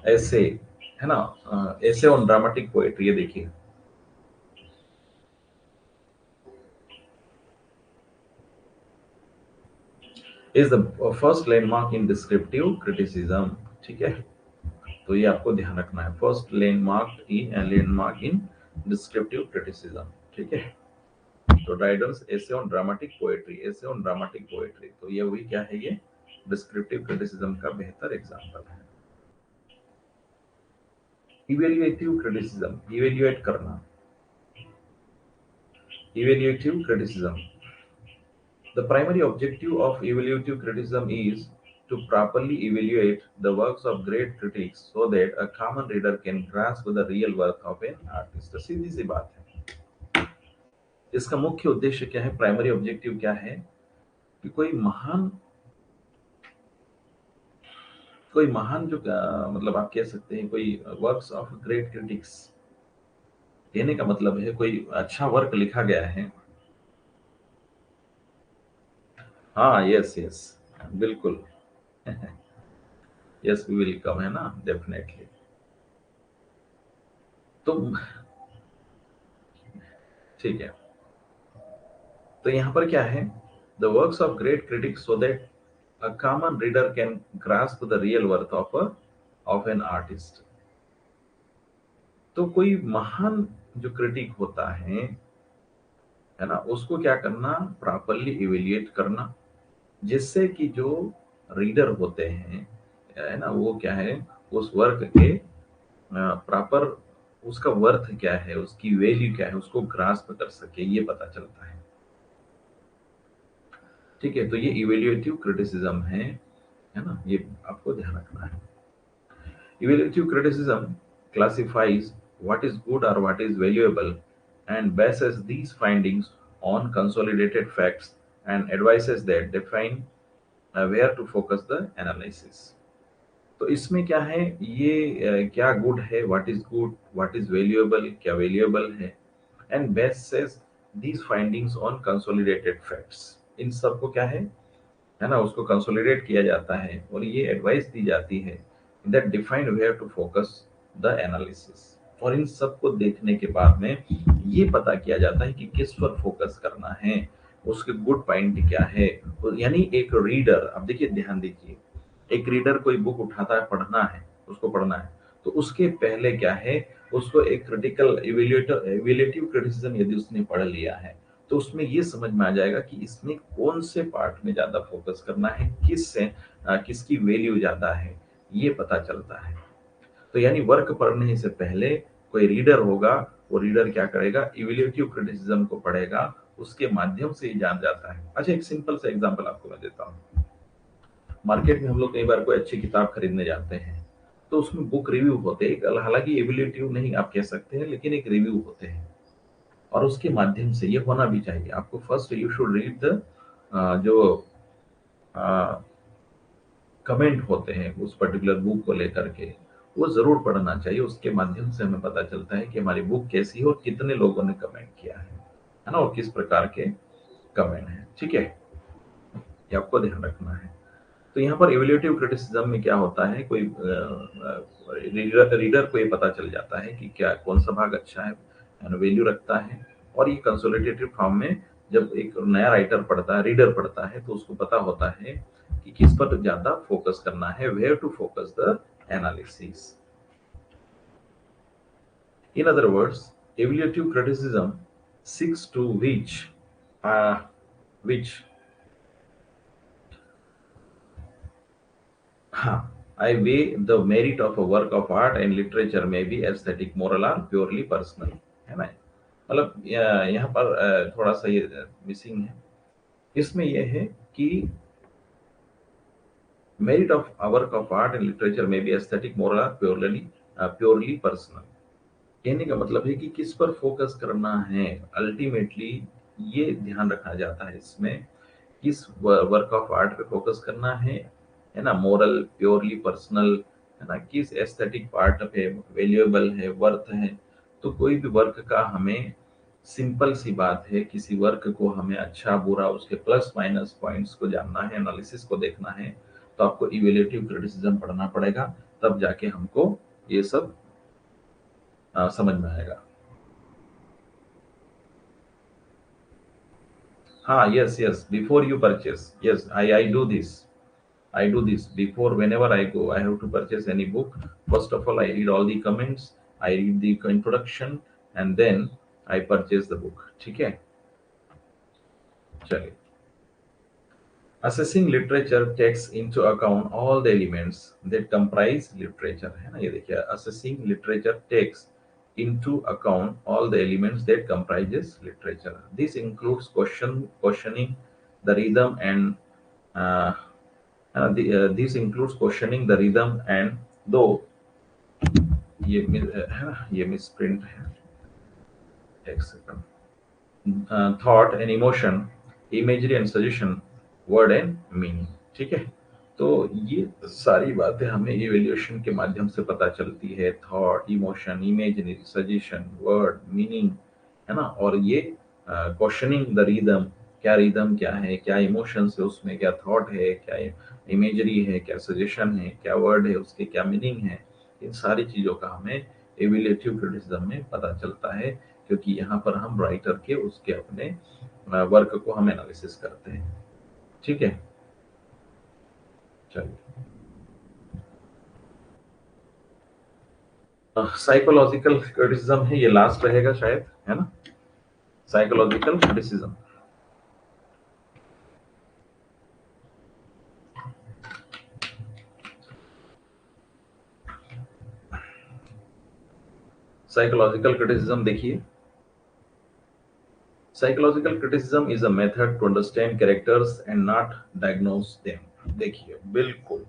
ऐसे, है ना, ऐसे ऑन ड्रामेटिक पोएट्री, ये देखिए, is the first landmark in descriptive criticism. ठीक है, तो ये आपको ध्यान रखना है, first landmark in descriptive criticism. ठीक है, तो ड्राइडेंस ऐसे ऑन ड्रामेटिक पोएट्री, ऐसे ऑन ड्रामेटिक पोएट्री, तो ये वही क्या है, ये डिस्क्रिप्टिव क्रिटिसिज्म का बेहतर एग्जांपल है। इवैल्यूएटिव क्रिटिसिज्म, इवैल्यूएट करना, evaluative criticism, the primary objective of evaluative criticism is to properly evaluate the works of great critics so that a common reader can grasp the real work of an artist। तो सीधी सी बात है, इसका मुख्य उद्देश्य क्या है, प्राइमरी ऑब्जेक्टिव क्या है, कि कोई महान जो मतलब आप कह सकते हैं कोई वर्क्स ऑफ ग्रेट क्रिटिक्स, कहने का मतलब है कोई अच्छा वर्क लिखा गया है। हाँ, यस यस, बिल्कुल। यस वी विल कम, है ना, डेफिनेटली। तो ठीक है, तो यहाँ पर क्या है, the works of great critics so that a common reader can grasp the real worth of an artist. तो कोई महान जो क्रिटिक होता है ना, उसको क्या करना, प्रॉपरली इवेल्युएट करना, जिससे कि जो रीडर होते हैं, है ना, वो क्या है, उस वर्क के प्रॉपर उसका वर्थ क्या है, उसकी वैल्यू क्या है, उसको ग्रास्प कर सके, ये पता चलता है। ठीक है, तो ये इवेल्युएटिव क्रिटिसिज्म है ना, ये आपको ध्यान रखना है। Evaluative criticism classifies what is good or what is valuable and bases these findings on consolidated facts and advises that define where to focus the analysis. तो इसमें क्या है, ये क्या गुड है, what is good, what is valuable, क्या वैल्यूएबल है, and bases these findings on consolidated facts. इन सब को क्या है ना, उसको कंसोलिडेट किया जाता है और ये एडवाइस दी जाती है that define where to focus the analysis. और इन सब को देखने के बाद में ये पता किया जाता है कि किस पर फोकस करना है, उसके गुड पॉइंट क्या है। यानी एक रीडर, अब देखिए ध्यान दीजिए, एक रीडर कोई बुक उठाता है, पढ़ना है, उसको पढ़ना है, तो उसके पहले क्या है, उसको एक क्रिटिकल इवेल्युएटिव क्रिटिसिज्म यदि उसने पढ़ लिया है, तो उसमें ये समझ में आ जाएगा कि इसमें कौन से पार्ट में ज्यादा फोकस करना है, किसकी वैल्यू ज्यादा है, ये पता चलता है। तो यानी वर्क पढ़ने से पहले कोई रीडर होगा, वो रीडर क्या करेगा, इवेल्युएटिव क्रिटिसिज्म को पढ़ेगा, उसके माध्यम से ये जान जाता है। अच्छा, एक सिंपल सा एग्जांपल आपको मैं देता हूँ। मार्केट में हम लोग कई बार कोई अच्छी किताब खरीदने जाते हैं, तो उसमें बुक रिव्यू होते हैं, हालांकि एबिलिटिव नहीं आप कह सकते हैं, लेकिन एक रिव्यू होते हैं। और उसके माध्यम से ये होना भी चाहिए आपको, first you should read the जो कमेंट होते हैं उस पर्टिकुलर बुक को लेकर के, वो जरूर पढ़ना चाहिए। उसके माध्यम से हमें पता चलता है कि हमारी बुक कैसी है और कितने लोगों ने कमेंट किया है ना, और किस प्रकार के कमेंट है। ठीक है, ये आपको ध्यान रखना है। तो यहाँ पर इवेल्युएटिव क्रिटिसिज्म में क्या होता है, कोई रीडर को ये पता चल जाता है कि क्या कौन सा भाग अच्छा है, वैल्यू रखता है। और ये कंसोलिडेटेड फॉर्म में जब एक नया राइटर पढ़ता है, रीडर पढ़ता है, तो उसको पता होता है कि किस पर ज्यादा फोकस करना है, where to focus the analysis. In other words, evaluative criticism seeks to which हाँ, I weigh the merit of a work of art and literature may be aesthetic, moral or purely personal, है ना। मतलब यहाँ पर थोड़ा सा ये मिसिंग है, इसमें ये है कि merit of a work of art and literature may be aesthetic, moral or purely personal। कहने का मतलब है कि किस पर फोकस करना है, अल्टीमेटली ये ध्यान रखा जाता है इसमें, किस वर्क ऑफ आर्ट पे फोकस करना है ना, मोरल, प्योरली पर्सनल, है ना, किस एस्थेटिक पार्ट पे वैल्यूएबल है, वर्थ है। तो कोई भी वर्क का हमें, सिंपल सी बात है, किसी वर्क को हमें अच्छा बुरा उसके प्लस माइनस पॉइंट्स को जानना है, एनालिसिस को देखना है, तो आपको इवेल्युएटिव क्रिटिसिज्म पढ़ना पड़ेगा, तब जाके हमको ये सब समझ में आएगा। हाँ, yes yes, before you purchase, yes I do this. I do this before, whenever I go. I have to purchase any book. First of all, I read all the comments, I read the introduction, and then I purchase the book. ठीक है, चलिए। Assessing literature takes into account all the elements that comprise literature, है ना, ये देखिए, assessing literature takes into account all the elements that comprises literature. This includes questioning the rhythm and uh, this includes questioning the rhythm and though है ना, ये मिसप्रिंट है, एक second, thought and emotion, imagery and suggestion, word and meaning. ठीक है, तो ये सारी बातें हमें इवैल्यूएशन के माध्यम से पता चलती है। Thought, emotion, imaginary, suggestion, word, meaning, है ना? और ये क्वेश्चनिंग द रिदम, क्या रिदम क्या है, क्या इमोशंस है उसमें, क्या थॉट है, क्या इमेजरी है, क्या सजेशन है, क्या वर्ड है, उसके क्या मीनिंग है, इन सारी चीज़ों का हमें एविलेटिव क्रिटिसिज्म में पता चलता है, क्योंकि यहाँ पर हम राइटर के उसके अपने वर्क को हम एनालिसिस करते हैं। ठीक है, चलिए। साइकोलॉजिकल क्रिटिसिज्म है, ये लास्ट रहेगा शायद, है ना? Psychological criticism. साइकोलॉजिकल क्रिटिसिज्म देखिए, psychological criticism is a method to understand characters and not diagnose them. देखिए, बिल्कुल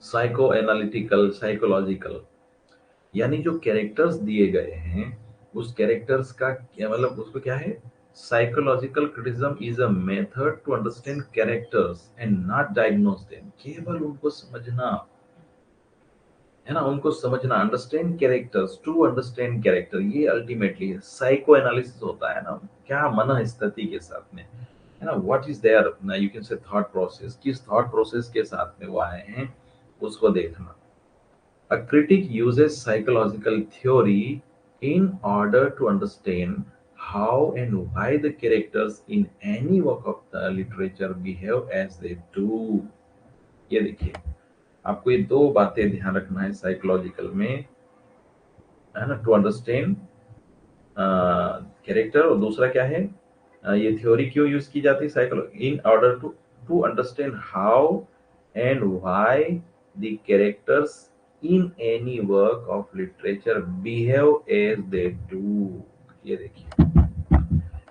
साइको एनालिटिकल, साइकोलॉजिकल, यानी जो कैरेक्टर्स दिए गए हैं उस कैरेक्टर्स का क्या मतलब, उसको क्या है? Psychological criticism is a method to understand characters and not diagnose them. केवल उनको समझना, है ना, उनको समझना, understand characters, to understand character, ये अल्टीमेटली साइको एनालिसिस होता है ना, क्या मन स्थिति के साथ में, है ना, what is there, you can say thought process, किस थॉट प्रोसेस के साथ में वो आए हैं उसको देखना। A critic uses psychological theory in order to understand how and why the characters in any work of the literature behave as they do। ये देखिए, आपको ये दो बातें ध्यान रखना है साइकोलॉजिकल में, है ना, टू अंडरस्टैंड कैरेक्टर, और दूसरा क्या है, ये थ्योरी क्यों यूज की जाती है psychology, in order to to understand how and why the characters in any work of literature behave as they do. ये देखिए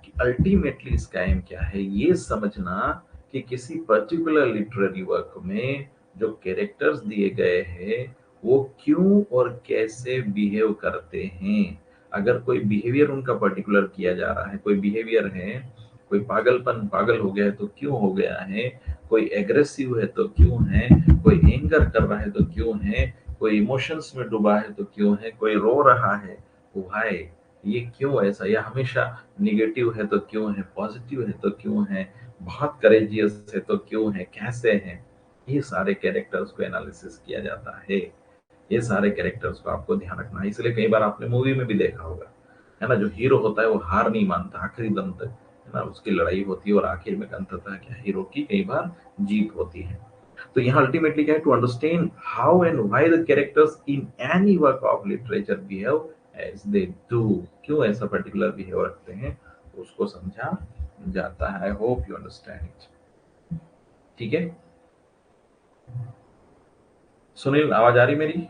कि अल्टीमेटली इसका एम क्या है, ये समझना कि किसी पर्टिकुलर लिटरेरी वर्क में जो कैरेक्टर्स दिए गए हैं वो क्यों और कैसे बिहेव करते हैं। अगर कोई बिहेवियर उनका पर्टिकुलर किया जा रहा है, कोई बिहेवियर है, कोई पागलपन, पागल हो गया है तो क्यों हो गया है, कोई एग्रेसिव है तो क्यों है, कोई एंगर कर रहा है तो क्यों है, कोई इमोशंस में डूबा है तो क्यों है, कोई रो रहा है, व्हाई, ये क्यों ऐसा, या हमेशा निगेटिव है तो क्यों है, पॉजिटिव है तो क्यों है, बहुत करेजियस है तो क्यों है, कैसे है, ये सारे कैरेक्टर्स को एनालिसिस किया जाता है। ये सारे कैरेक्टर्स को आपको ध्यान रखना है, इसलिए कई बार आपने मूवी में भी देखा होगा, है ना, जो हीरो होता है वो हार नहीं मानता आखिरी दम तक, है ना, उसकी लड़ाई होती है और आखिर में अंततः क्या, हीरो की कई बार जीत होती है। तो यहाँ अल्टीमेटली क्या है, to understand how and why the characters in any work of literature behave as they do, क्यों ऐसा पर्टिकुलर बिहेव रखते हैं उसको समझा जाता है। I hope you understand it. ठीक है, सुनील आवाज आ रही मेरी?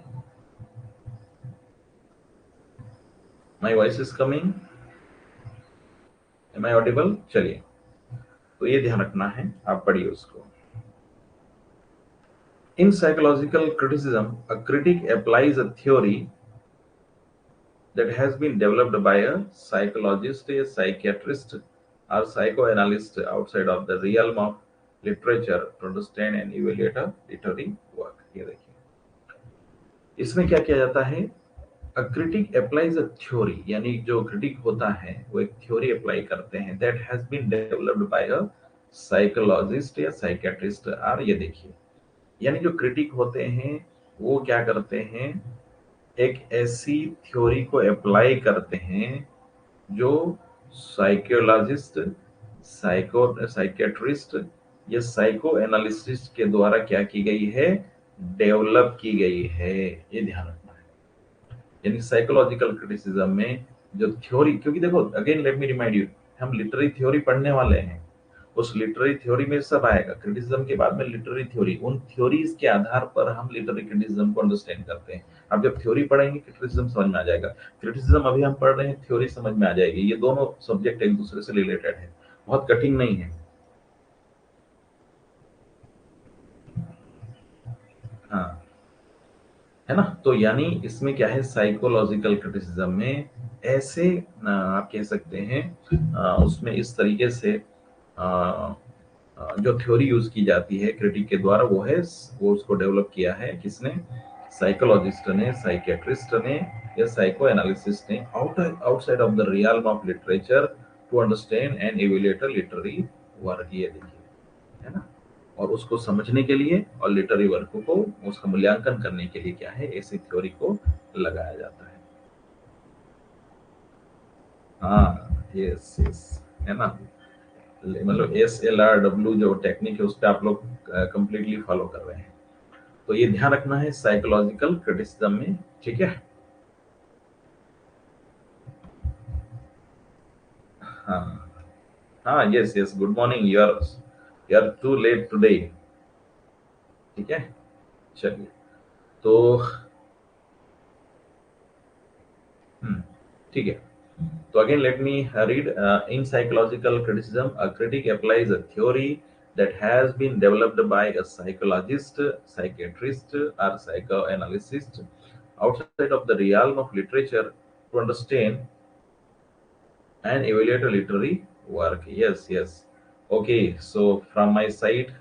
My voice is coming, am I audible? चलिए, तो ये ध्यान रखना है, आप पढ़िए उसको। In psychological criticism, a critic applies a theory that has been developed by a psychologist, a psychiatrist, or psychoanalyst outside of the realm of literature to understand and evaluate a literary work। ये देखिए, इसमें क्या किया जाता है, अ क्रिटिक अप्लाइज अ थ्योरी, यानी जो क्रिटिक होता है वो एक थ्योरी अप्लाई करते हैं, that has been developed by a psychologist या साइकियाट्रिस्ट। और ये देखिए, यानी जो क्रिटिक होते हैं वो क्या करते हैं, एक ऐसी थ्योरी को अप्लाई करते हैं जो साइकोलॉजिस्ट, साइकियाट्रिस्ट या साइको एनालिसिस्ट के द्वारा क्या की गई है, डेवलप की गई है। ये ध्यान रखना है, यानी साइकोलॉजिकल क्रिटिसिज्म में जो थ्योरी, क्योंकि देखो again let me remind you, हम लिटरेरी थ्योरी पढ़ने वाले हैं, उस लिटरेरी थ्योरी में सब आएगा, क्रिटिसिज्म के बाद में लिटरेरी थ्योरी, उन थ्योरीज के आधार पर हम लिटरेरी क्रिटिसिज्म को अंडरस्टैंड करते हैं। अब जब थ्योरी पढ़ेंगे क्रिटिसिज्म समझ में आ जाएगा, क्रिटिसिज्म अभी हम पढ़ रहे हैं, थ्योरी समझ में आ जाएगी, ये दोनों सब्जेक्ट एक दूसरे से रिलेटेड है, बहुत कठिन नहीं है। हाँ, है ना, तो यानी इसमें क्या है, साइकोलॉजिकल क्रिटिसिज्म में ऐसे आप कह सकते हैं उसमें इस तरीके से जो थ्योरी यूज की जाती है क्रिटिक के द्वारा वो उसको डेवलप किया है किसने? साइकोलॉजिस्ट ने, साइकियाट्रिस्ट ने या साइको एनालिसिस्ट ने, outside of the realm of literature to understand and evaluate a literary work. ये देखिए, है ना? और उसको समझने के लिए और लिटरेरी वर्क को उसका मूल्यांकन करने के लिए क्या है, ऐसी थ्योरी को लगाया जाता है। हाँ, यस यस, है ना? मतलब SLRW जो टेक्निक है उस पे आप लोग कंप्लीटली फॉलो कर रहे हैं। तो ये ध्यान रखना है साइकोलॉजिकल क्रिटिसिज्म में, ठीक है? हाँ हाँ, yes yes, good morning. You are too late today, ठीक है? चलिए, तो हम्म, ठीक है। So again, let me read. In psychological criticism, a critic applies a theory that has been developed by a psychologist, psychiatrist, or psychoanalyst outside of the realm of literature to understand and evaluate a literary work. Yes, yes. Okay, so from my side,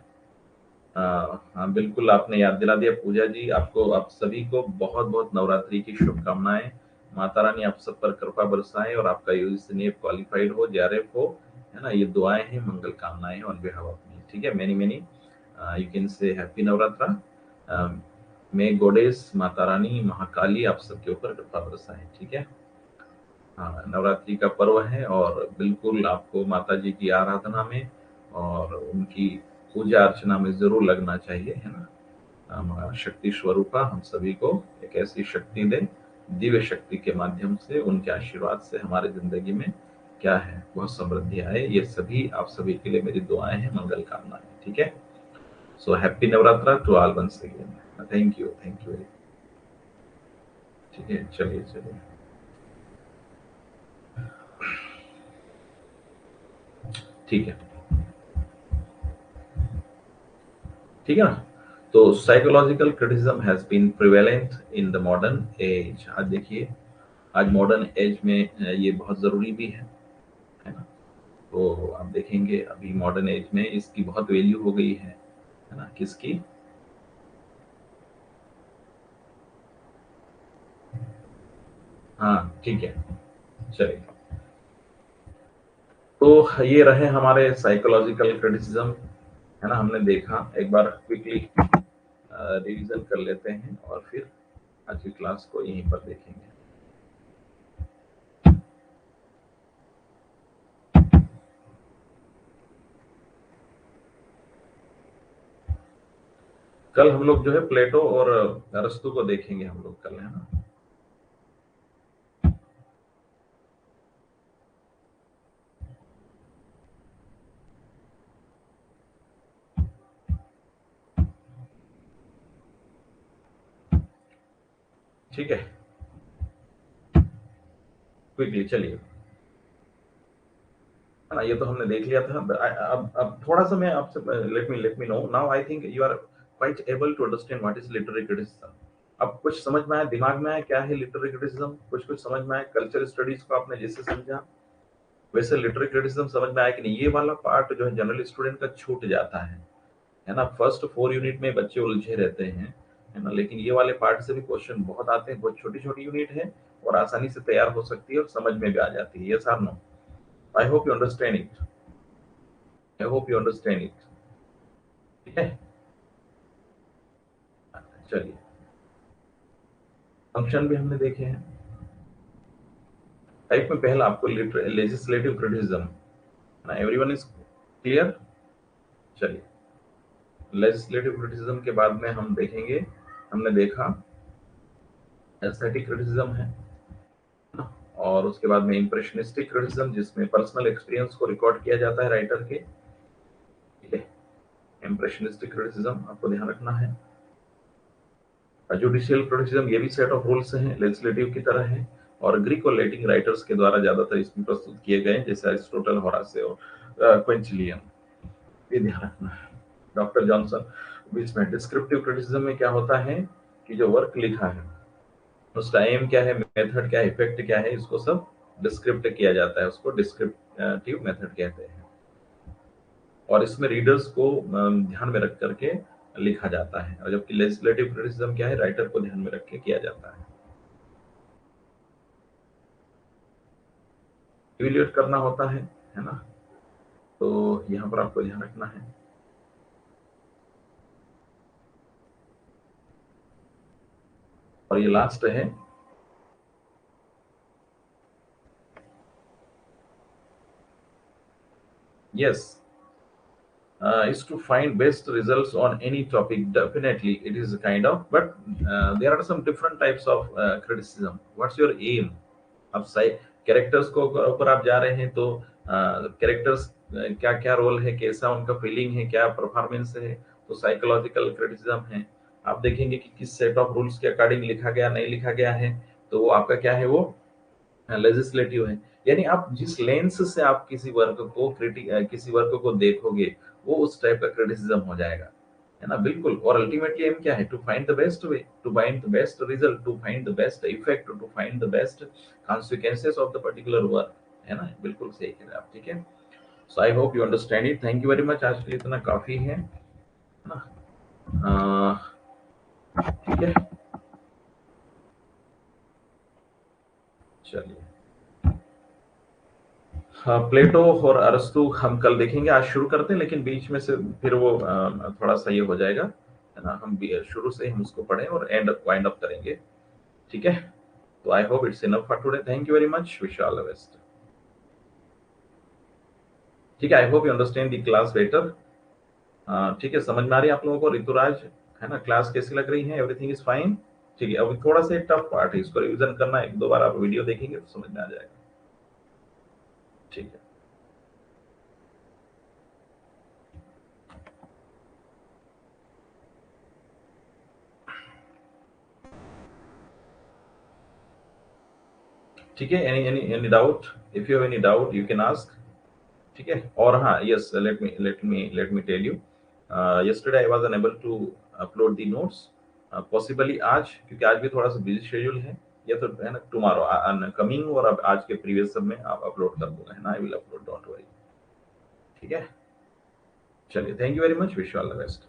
हाँ बिल्कुल, आपने याद दिला दिया पूजा जी। आपको, आप सभी को बहुत बहुत नवरात्रि की शुभकामनाएं। माता रानी आप सब पर कृपा बरसाए और आपका यूजीसी नेट क्वालिफाइड हो, जेआरएफ हो, है ना? ये दुआएं हैं, मंगल कामनाएं हैं ऑन बिहाफ ऑफ मी, ठीक है? मेनी मेनी यू कैन से हैप्पी नवरात्रा। मे गॉडेस माता रानी महाकाली आप सबके ऊपर कृपा बरसाए, ठीक है? हाँ, नवरात्रि का पर्व है और बिल्कुल आपको माता जी की आराधना में और उनकी पूजा अर्चना में जरूर लगना चाहिए, है ना? शक्ति स्वरूपा हम सभी को एक ऐसी शक्ति दे, दिव्य शक्ति के माध्यम से, उनके आशीर्वाद से हमारे जिंदगी में क्या है, बहुत समृद्धि आए। ये सभी आप सभी के लिए मेरी दुआएं हैं, मंगल कामनाएं, ठीक है? So happy Navratra to all once again. Thank you, ठीक है? चलिए चलिए, ठीक है, ठीक है ना? तो psychological criticism has been prevalent in the modern age. आज देखिए, आज मॉडर्न एज में ये बहुत जरूरी भी है ना? तो आप देखेंगे अभी मॉडर्न एज में इसकी बहुत वैल्यू हो गई है ना? किसकी? हाँ, ठीक है, चलिए। तो ये रहे हमारे साइकोलॉजिकल क्रिटिसिज्म, है ना? हमने देखा, एक बार क्विकली रिवीजन कर लेते हैं और फिर आज की क्लास को यहीं पर देखेंगे। कल हम लोग जो है प्लेटो और अरस्तु को देखेंगे हम लोग कल, है ना? ठीक है, क्विकली चलिए, है ना? ये तो हमने देख लिया था। अब थोड़ा सा मैं आपसे, let me know now. I think you are quite able to understand what is literary criticism. अब कुछ समझ में आया, दिमाग में आया क्या है लिटरेरी क्रिटिसिज्म? कुछ कुछ समझ में आया? कल्चर स्टडीज को आपने जैसे समझा वैसे लिटरेरी क्रिटिसिज्म समझ में आया कि नहीं? ये वाला पार्ट जो है जनरल स्टूडेंट का छूट जाता है ना? फर्स्ट 4 यूनिट में बच्चे उलझे रहते हैं, है ना? लेकिन ये वाले पार्ट से भी क्वेश्चन बहुत आते हैं। बहुत छोटी छोटी यूनिट है और आसानी से तैयार हो सकती है और समझ में भी आ जाती है। यस और no? I hope you understand it. I hope you understand it, ठीक है? चलिए, फंक्शन भी हमने देखे हैं। टाइप में पहला आपको लेजिस्लेटिव क्रिटिसिज्म, है ना? Everyone is clear? चलिए, लेजिस्लेटिव क्रिटिसिज्म के बाद में हम देखेंगे, हमने देखा एस्थेटिक क्रिटिसिज्म है ना? और उसके बाद में इंप्रेशनिस्टिक क्रिटिसिज्म, जिसमें पर्सनल एक्सपीरियंस को रिकॉर्ड किया जाता है राइटर के, ठीक है? इंप्रेशनिस्टिक क्रिटिसिज्म आपको ध्यान रखना है। जुडिशियल क्रिटिसिज्म, ये भी सेट ऑफ रूल्स हैं, लेजिस्लेटिव की तरह है और ग्रीक और लैटिन राइटर्स के द्वारा ज्यादातर इसमें प्रस्तुत किए गए हैं, जैसे अरिस्टोटल, होरासे और क्विंटिलियन। ये ध्यान रखना है। डॉक्टर जॉनसन बीच में डिस्क्रिप्टिव क्रिटिसिज्म में क्या होता है कि जो वर्क लिखा है उसका एम क्या है, मेथड क्या है, इफेक्ट क्या है, इसको सब डिस्क्रिप्ट किया जाता है, उसको डिस्क्रिप्टिव मेथड कहते हैं। और इसमें रीडर्स को ध्यान में रख करके लिखा जाता है, और जबकि लेजिस्लेटिव क्रिटिसिज्म क्या है, राइटर को ध्यान में रख के किया जाता है। इवैल्यूएट करना होता है ना? तो यहाँ पर आपको ध्यान रखना है। और ये लास्ट है, yes, is to find best results on any topic. Definitely, it is a kind of, but there are some different types of criticism. What's your aim? अब सही कैरेक्टर्स को ऊपर आप जा रहे हैं तो कैरेक्टर्स क्या क्या रोल है, कैसा उनका फीलिंग है, क्या परफॉर्मेंस है, तो साइकोलॉजिकल क्रिटिसिज्म है। आप देखेंगे कि किस सेट ऑफ रूल्स के अकॉर्डिंग लिखा गया, नहीं लिखा गया है, तो वो आपका क्या है, वो लेजिस्लेटिव है। यानी आप जिस लेंस से आप किसी वर्क को किसी वर्क को देखोगे, वो उस टाइप का क्रिटिसिज्म हो जाएगा, है ना? बिल्कुल। और अल्टीमेटली एम क्या है, to find the best way, to find the best result, to find the best effect, to find the best consequences of the particular work, है ना? बिल्कुल सही कह रहे हैं आप, ठीक है। So I hope you understand it. Thank you very much, आज के लिए इतना काफी है ना? ठीक है, चलिए। हाँ, प्लेटो और अरस्तु हम कल देखेंगे, आज शुरू करते हैं, लेकिन बीच में से फिर वो थोड़ा सा ये हो जाएगा, है ना? शुरू से हम उसको पढ़ें और वाइंड अप करेंगे, ठीक है? तो I hope it's enough for today. Thank you very much, wish all the best. ठीक है, I hope you understand the class better. ठीक है, समझ में आ रही है आप लोगों को? ऋतुराज, है ना? क्लास कैसी लग रही है? Everything is fine? ठीक है, अभी थोड़ा सा टफ पार्ट है, इसको रिविजन करना, एक दो बार आप वीडियो देखेंगे तो समझ में आ जाएगा, ठीक है? ठीक है, any doubt? If you have any doubt you can ask, ठीक है? और हाँ, yes, let me tell you, yesterday I was unable to upload the notes, possibly आज, क्योंकि आज भी थोड़ा सा बिजी शेड्यूल है, या तो है ना टुमारो कमिंग, और अब आज के प्रीवियस सब में आप अपलोड कर दूंगा, है ना? I will upload, don't worry, ठीक है? चलिए, thank you very much, wish you all the best.